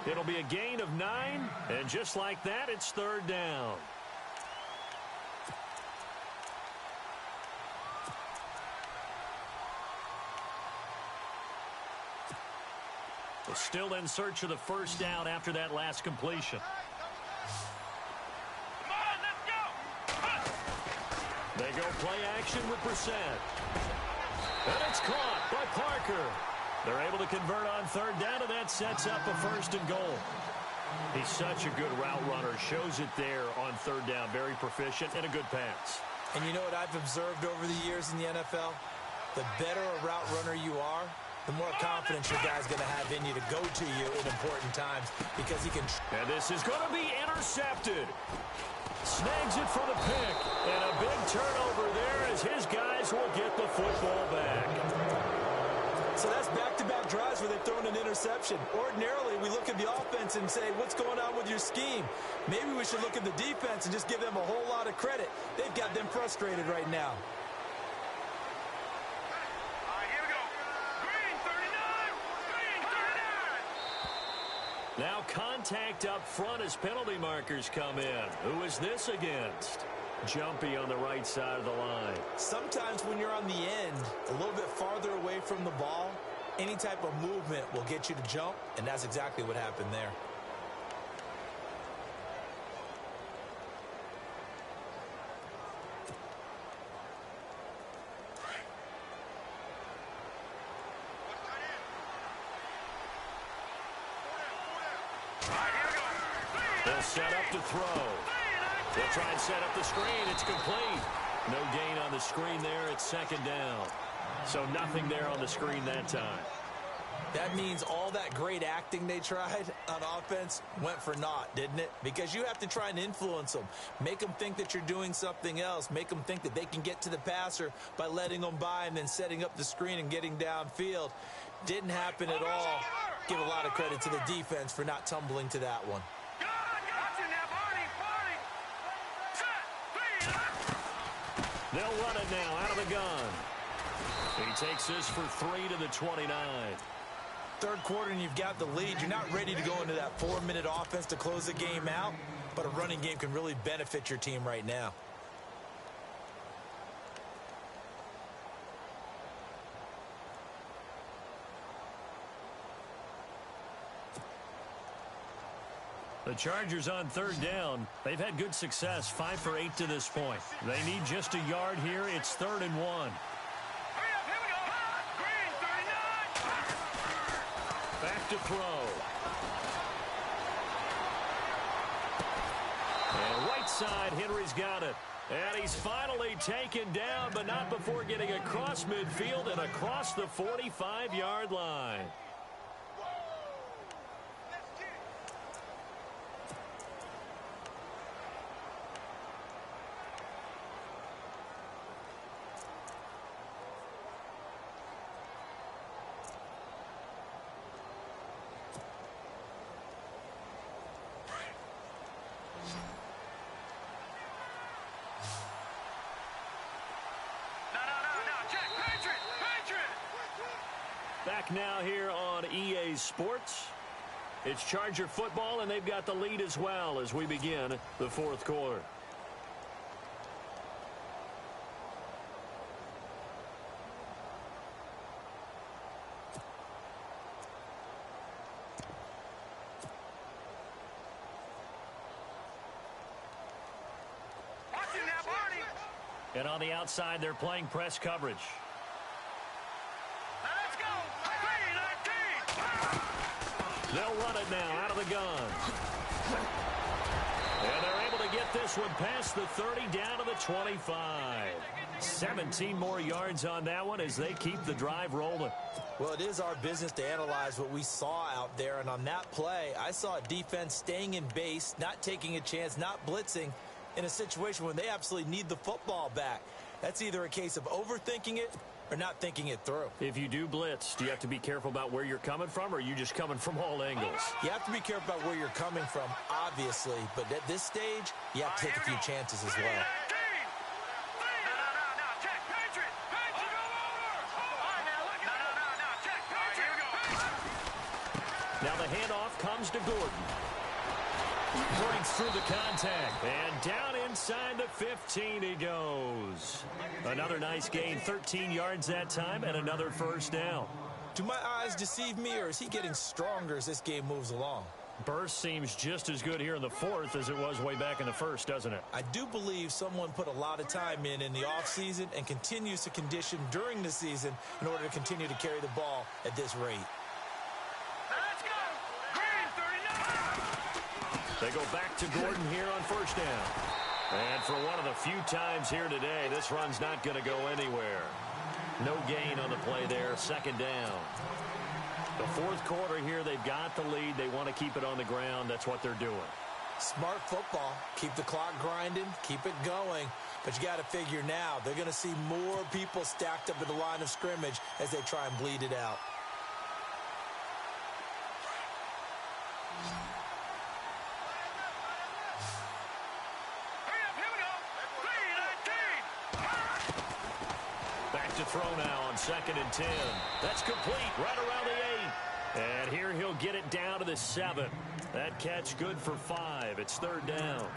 It'll be a gain of 9, and just like that, it's 3rd down. We're still in search of the first down after that last completion. They go play action with Brissett. And it's caught by Parker. They're able to convert on 3rd down, and that sets up a 1st and goal. He's such a good route runner. Shows it there on 3rd down. Very proficient and a good pass. And you know what I've observed over the years in the NFL? The better a route runner you are, the more confidence your guy's going to have in you to go to you in important times because he can. And this is going to be intercepted. Snags it for the pick. And a big turnover there as his guys will get the football back. So that's back-to-back drives where they've thrown an interception. Ordinarily, we look at the offense and say, what's going on with your scheme? Maybe we should look at the defense and just give them a whole lot of credit. They've got them frustrated right now. Now contact up front as penalty markers come in. Who is this against? Jumpy on the right side of the line. Sometimes when you're on the end, a little bit farther away from the ball, any type of movement will get you to jump, and that's exactly what happened there. They'll set up to throw. They'll try and set up the screen. It's complete. No gain on the screen there. It's 2nd down. So nothing there on the screen that time. That means all that great acting they tried on offense went for naught, didn't it? Because you have to try and influence them. Make them think that you're doing something else. Make them think that they can get to the passer by letting them by and then setting up the screen and getting downfield. Didn't happen at all. Give a lot of credit to the defense for not tumbling to that one. They'll run it now out of the gun. He takes this for 3 to the 29. Third quarter and you've got the lead. You're not ready to go into that 4-minute offense to close the game out, but a running game can really benefit your team right now. The Chargers on 3rd down. They've had good success, 5 for 8 to this point. They need just a yard here. It's 3rd and 1. Back to throw. And right side, Henry's got it. And he's finally taken down, but not before getting across midfield and across the 45-yard line. Back now here on EA Sports. It's Charger football, and they've got the lead as well as we begin the 4th quarter. And on the outside, they're playing press coverage. Now let's go. 3-19. They'll run it now out of the gun. And they're able to get this one past the 30 down to the 25. 17 more yards on that one as they keep the drive rolling. Well, it is our business to analyze what we saw out there. And on that play, I saw a defense staying in base, not taking a chance, not blitzing in a situation when they absolutely need the football back. That's either a case of overthinking it or not thinking it through. If you do blitz, do you have to be careful about where you're coming from, or are you just coming from all angles? You have to be careful about where you're coming from, obviously. But at this stage, you have to take a few chances as well. Now the handoff comes to Gordon. Breaks through the contact, and down inside the 15 he goes. Another nice gain, 13 yards that time, and another first down. Do my eyes deceive me, or is he getting stronger as this game moves along? Burst seems just as good here in the fourth as it was way back in the first, doesn't it? I do believe someone put a lot of time in the offseason and continues to condition during the season in order to continue to carry the ball at this rate. They go back to Gordon here on first down. And for one of the few times here today, this run's not going to go anywhere. No gain on the play there, second down. The fourth quarter here, they've got the lead. They want to keep it on the ground. That's what they're doing. Smart football. Keep the clock grinding. Keep it going. But you got to figure now, they're going to see more people stacked up at the line of scrimmage as they try and bleed it out. To throw now on 2nd and 10. That's complete right around the 8. And here he'll get it down to the 7. That catch good for 5. It's third down.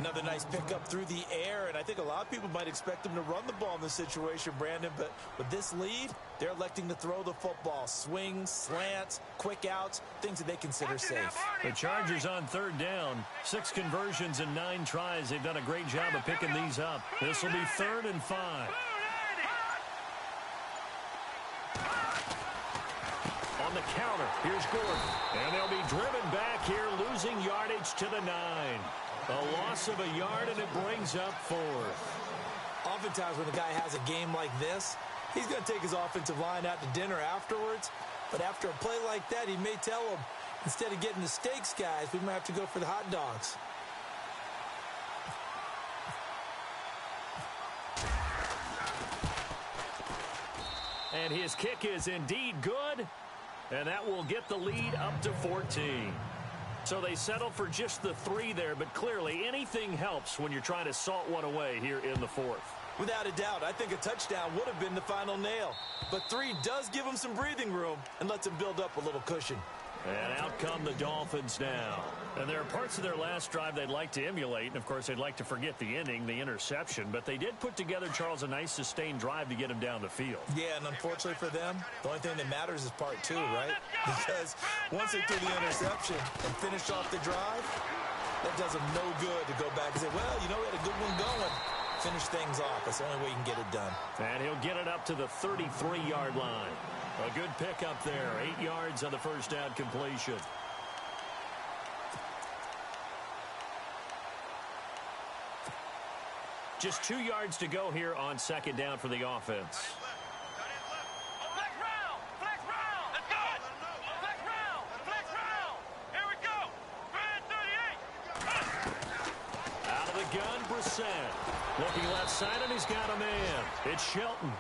Another nice pickup through the air, and I think a lot of people might expect him to run the ball in this situation, Brandon, but with this lead, they're electing to throw the football. Swings, slants, quick outs, things that they consider safe. The Chargers on third down. 6 conversions and 9 tries. They've done a great job of picking these up. This will be 3rd and 5. On the counter, here's Gordon. And they'll be driven back here, losing yardage to the 9. A loss of a yard, and it brings up 4th. Oftentimes when a guy has a game like this, he's going to take his offensive line out to dinner afterwards. But after a play like that, he may tell them, instead of getting the steaks, guys, we might have to go for the hot dogs. And his kick is indeed good. And that will get the lead up to 14. So they settle for just the 3 there, but clearly anything helps when you're trying to salt one away here in the fourth. Without a doubt, I think a touchdown would have been the final nail. But 3 does give them some breathing room and lets them build up a little cushion. And out come the Dolphins now. And there are parts of their last drive they'd like to emulate. And, of course, they'd like to forget the inning, the interception. But they did put together, Charles, a nice sustained drive to get him down the field. Yeah, and unfortunately for them, the only thing that matters is part 2, right? Because once they threw the interception and finished off the drive, that does them no good to go back and say, well, you know, we had a good one going. Finish things off. That's the only way you can get it done. And he'll get it up to the 33-yard line. A good pickup there. 8 yards on the first down completion. Just 2 yards to go here on 2nd down for the offense. Flex round! Flex round! Let's go! Flex round! Flex round! Here we go! Grand 38! Out of the gun, Brissett. Looking left side, and he's got a man. It's Shelton.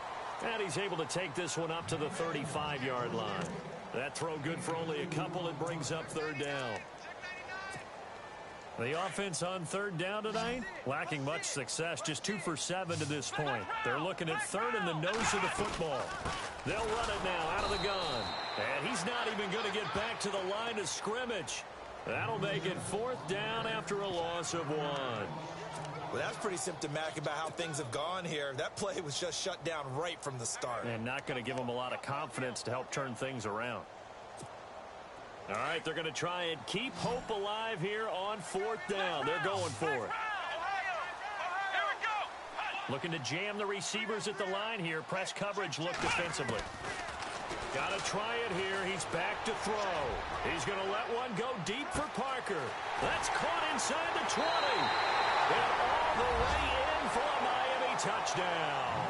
And he's able to take this one up to the 35-yard line. That throw good for only a couple. It brings up third down. The offense on third down tonight, lacking much success, just 2 for 7 to this point. They're looking at third in the nose of the football. They'll run it now out of the gun. And he's not even going to get back to the line of scrimmage. That'll make it 4th down after a loss of 1. Well, that's pretty symptomatic about how things have gone here. That play was just shut down right from the start. And not going to give them a lot of confidence to help turn things around. All right, they're going to try and keep hope alive here on 4th down. They're going for it. Here we go! Looking to jam the receivers at the line here. Press coverage look defensively. Got to try it here. He's back to throw. He's going to let one go deep for Parker. That's caught inside the 20. And all the way in for a Miami touchdown.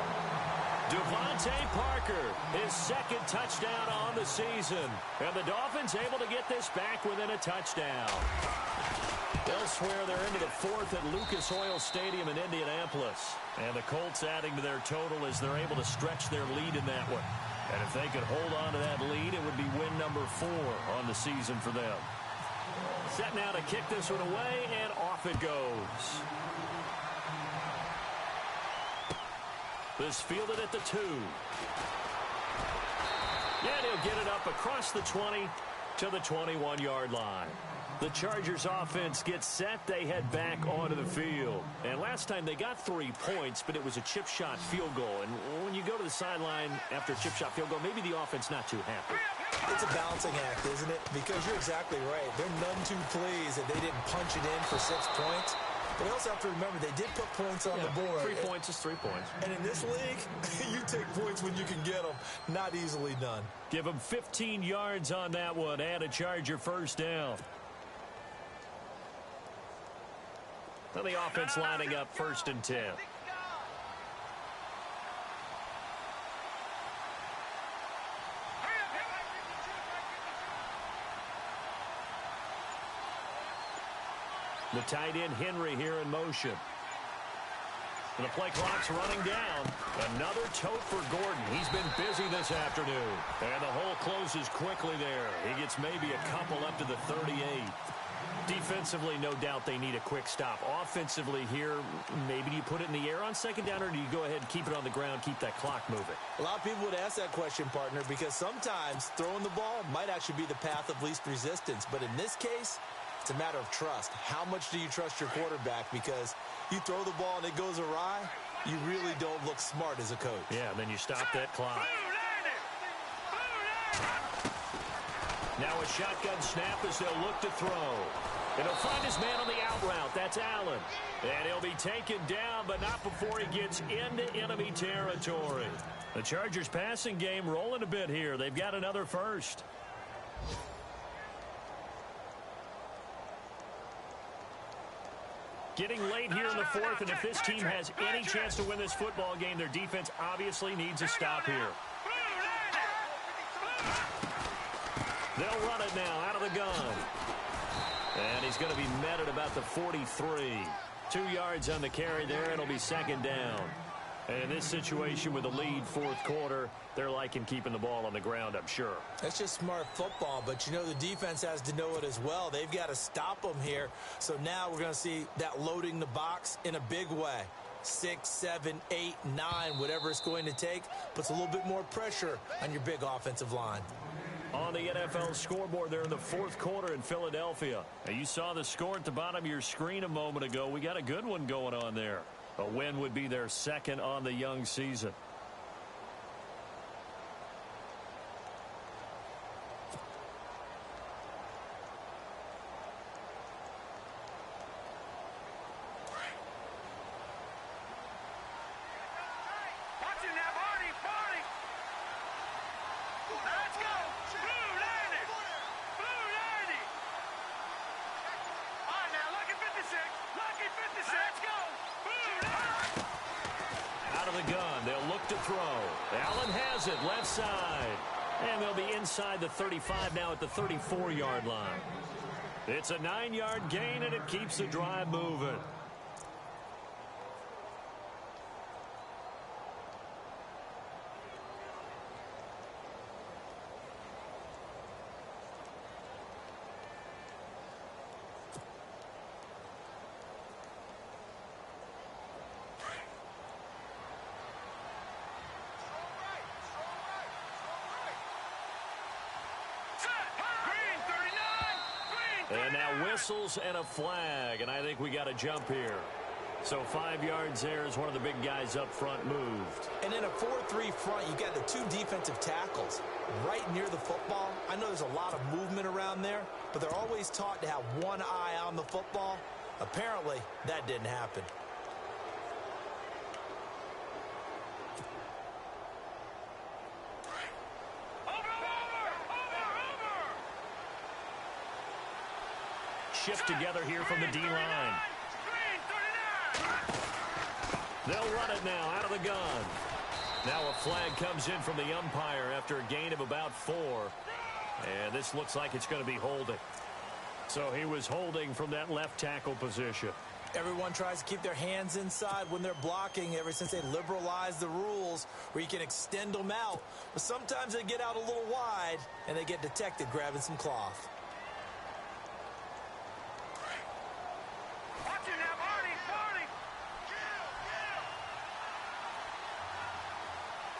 Devontae Parker, his second touchdown on the season. And the Dolphins able to get this back within a touchdown. Elsewhere, they're into the fourth at Lucas Oil Stadium in Indianapolis. And the Colts adding to their total as they're able to stretch their lead in that one. And if they could hold on to that lead, it would be win number 4 on the season for them. Set now to kick this one away, and off it goes. This fielded at the 2. And he'll get it up across the 20 to the 21-yard line. The Chargers offense gets set. They head back onto the field. And last time they got 3 points, but it was a chip shot field goal. And when you go to the sideline after a chip shot field goal, maybe the offense not too happy. It's a balancing act, isn't it? Because you're exactly right. They're none too pleased that they didn't punch it in for 6 points. But we also have to remember they did put points on the board. 3 points is 3 points. And in this league, you take points when you can get them. Not easily done. Give them 15 yards on that one and a Charger first down. Now the offense lining up 1st and 10. The tight end Henry here in motion. And the play clock's running down. Another tote for Gordon. He's been busy this afternoon. And the hole closes quickly there. He gets maybe a couple up to the 38. Defensively, no doubt they need a quick stop. Offensively here, maybe do you put it in the air on 2nd down, or do you go ahead and keep it on the ground, keep that clock moving? A lot of people would ask that question, partner, because sometimes throwing the ball might actually be the path of least resistance. But in this case, it's a matter of trust. How much do you trust your quarterback? Because you throw the ball and it goes awry, you really don't look smart as a coach. Yeah, and then you stop that clock. Now a shotgun snap as they'll look to throw. And he'll find his man on the out route. That's Allen. And he'll be taken down, but not before he gets into enemy territory. The Chargers passing game rolling a bit here. They've got another first. Getting late here in the fourth, and if this team has any chance to win this football game, their defense obviously needs a stop here. They'll run it now out of the gun. And he's going to be met at about the 43. 2 yards on the carry there, and it'll be 2nd down. And in this situation with the lead 4th quarter, they're liking keeping the ball on the ground, I'm sure. That's just smart football, but you know the defense has to know it as well. They've got to stop them here. So now we're going to see that loading the box in a big way. 6, 7, 8, 9, whatever it's going to take, puts a little bit more pressure on your big offensive line. On the NFL scoreboard there in the 4th quarter in Philadelphia. Now, you saw the score at the bottom of your screen a moment ago. We got a good one going on there. A win would be their 2nd on the young season. Allen has it left side. And they'll be inside the 35 now at the 34-yard line. It's a 9-yard gain, and it keeps the drive moving. And now whistles and a flag, and I think we got a jump here. So 5 yards there as one of the big guys up front moved. And in a 4-3 front, you got the 2 defensive tackles right near the football. I know there's a lot of movement around there, but they're always taught to have one eye on the football. Apparently, that didn't happen. shift together here from the D-line. Green 39. They'll run it now out of the gun. Now a flag comes in from the umpire after a gain of about 4. And this looks like it's going to be holding. So he was holding from that left tackle position. Everyone tries to keep their hands inside when they're blocking ever since they liberalized the rules where you can extend them out. But sometimes they get out a little wide and they get detected grabbing some cloth. Watch it now, Barney.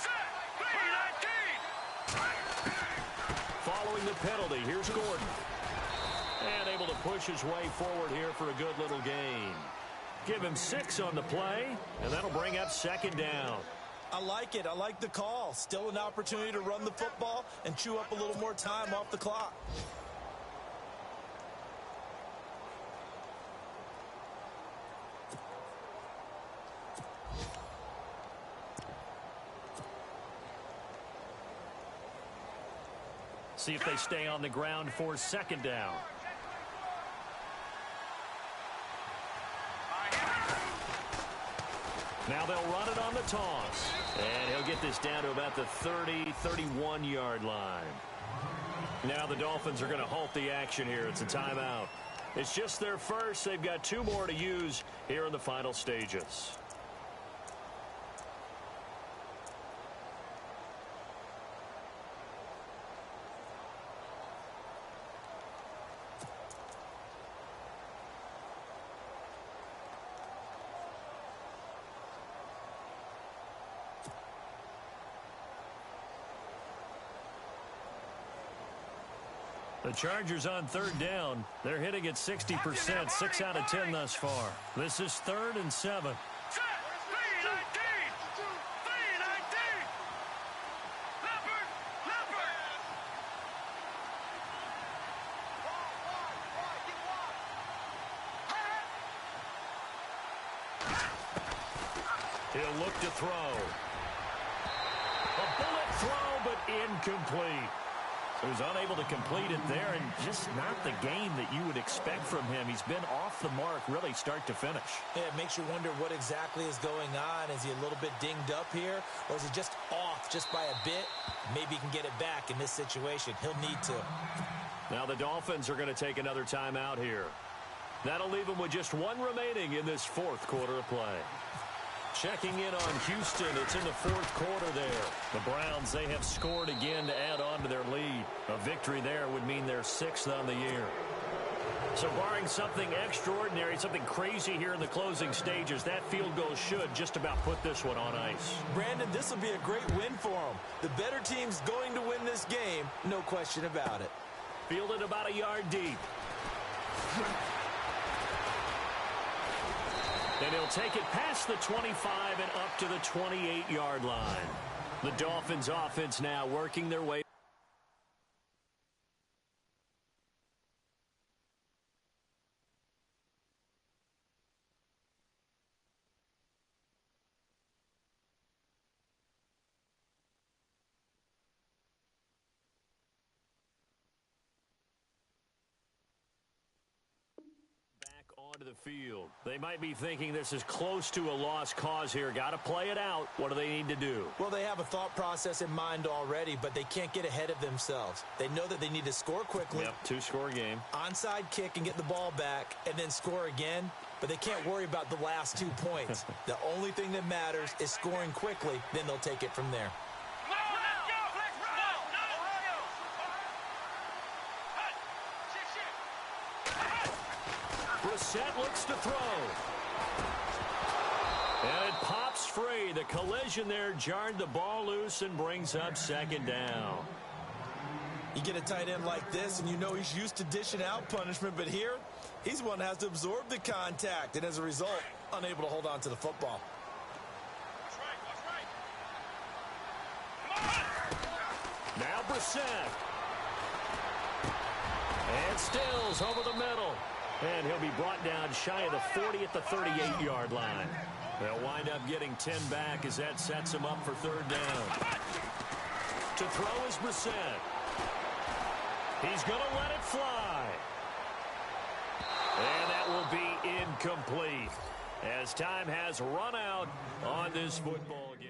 Set. 3-19. Following the penalty, here's Gordon. And able to push his way forward here for a good little gain. Give him 6 on the play, and that'll bring up second down. I like it. I like the call. Still an opportunity to run the football and chew up a little more time off the clock. See if they stay on the ground for second down. Now they'll run it on the toss. And he'll get this down to about the 30, 31-yard line. Now the Dolphins are going to halt the action here. It's a timeout. It's just their first. They've got 2 more to use here in the final stages. The Chargers on third down. They're hitting at 60%, 6 out of 10 thus far. This is 3rd and 7. Set. 3-19. 3-19. Leopard. He'll look to throw. A bullet throw, but incomplete. He was unable to complete it there, and just not the game that you would expect from him. He's been off the mark really start to finish. Yeah, it makes you wonder what exactly is going on. Is he a little bit dinged up here, or is he just off just by a bit? Maybe he can get it back in this situation. He'll need to. Now the Dolphins are going to take another timeout here. That'll leave them with just 1 remaining in this 4th quarter of play. Checking in on Houston. It's in the 4th quarter there. The Browns, they have scored again to add on to their lead. A victory there would mean they're 6th on the year. So barring something extraordinary, something crazy here in the closing stages, that field goal should just about put this one on ice. Brandon, this will be a great win for them. The better team's going to win this game, no question about it. Fielded about a yard deep. And he'll take it past the 25 and up to the 28-yard line. The Dolphins offense now working their way. Onto the field. They might be thinking this is close to a lost cause here. Got to play it out. What do they need to do? Well, they have a thought process in mind already, but they can't get ahead of themselves. They know that they need to score quickly. Yep, 2-score game. Onside kick and get the ball back and then score again, but they can't worry about the last 2 points. The only thing that matters is scoring quickly, then they'll take it from there. Brissett looks to throw. And it pops free. The collision there jarred the ball loose and brings up second down. You get a tight end like this, and you know he's used to dishing out punishment, but here, he's the one that has to absorb the contact, and as a result, unable to hold on to the football. Now Brissett. And Stills over the middle. And he'll be brought down shy of the 40 at the 38-yard line. They'll wind up getting 10 back as that sets him up for third down. To throw is Brissett. He's going to let it fly. And that will be incomplete as time has run out on this football game.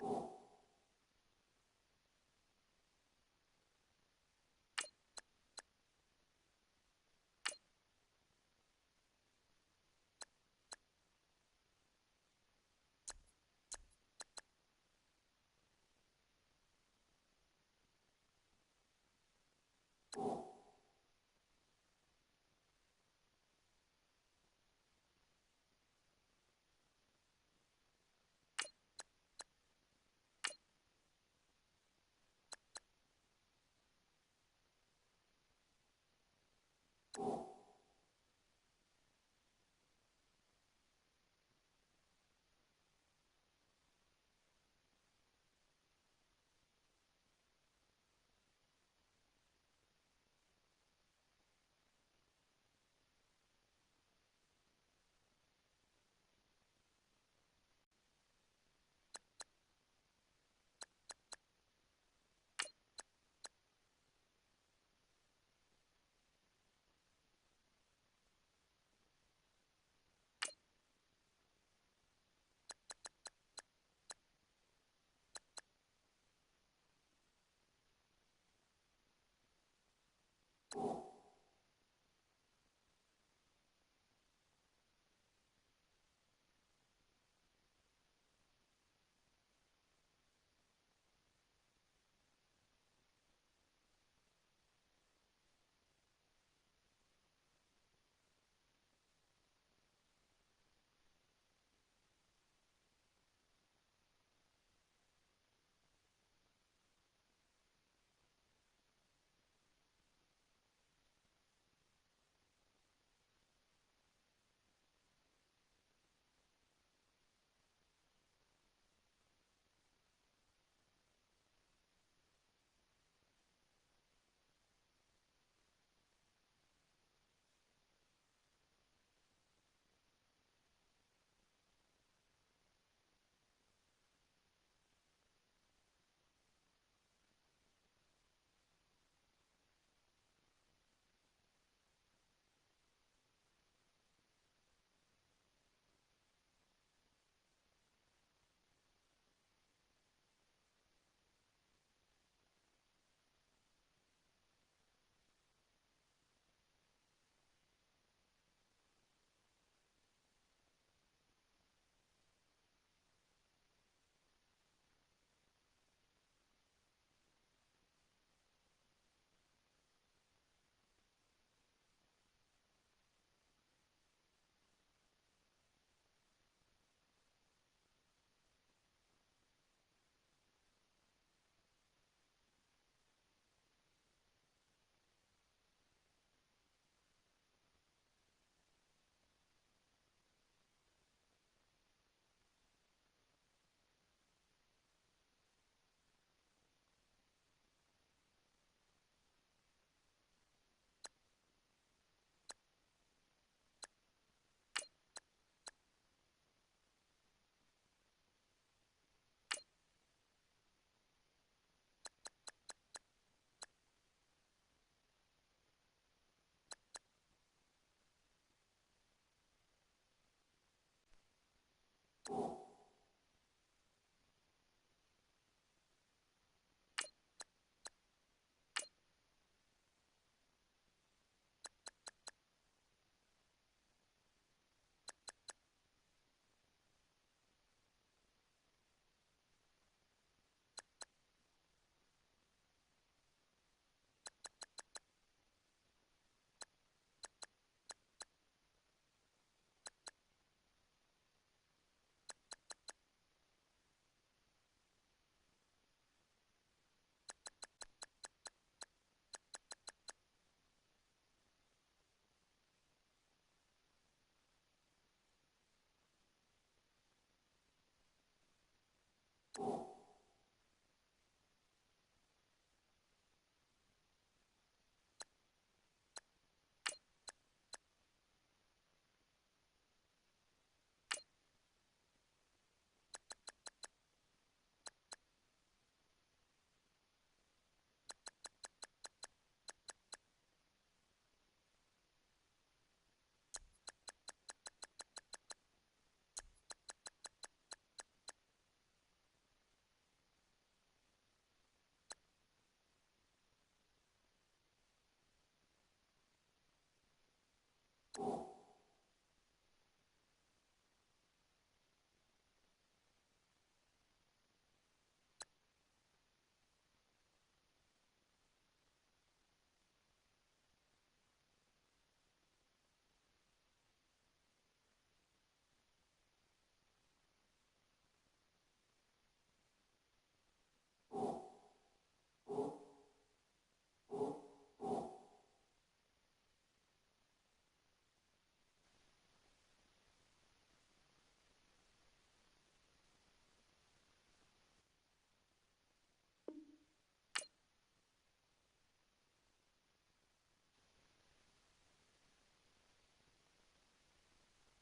you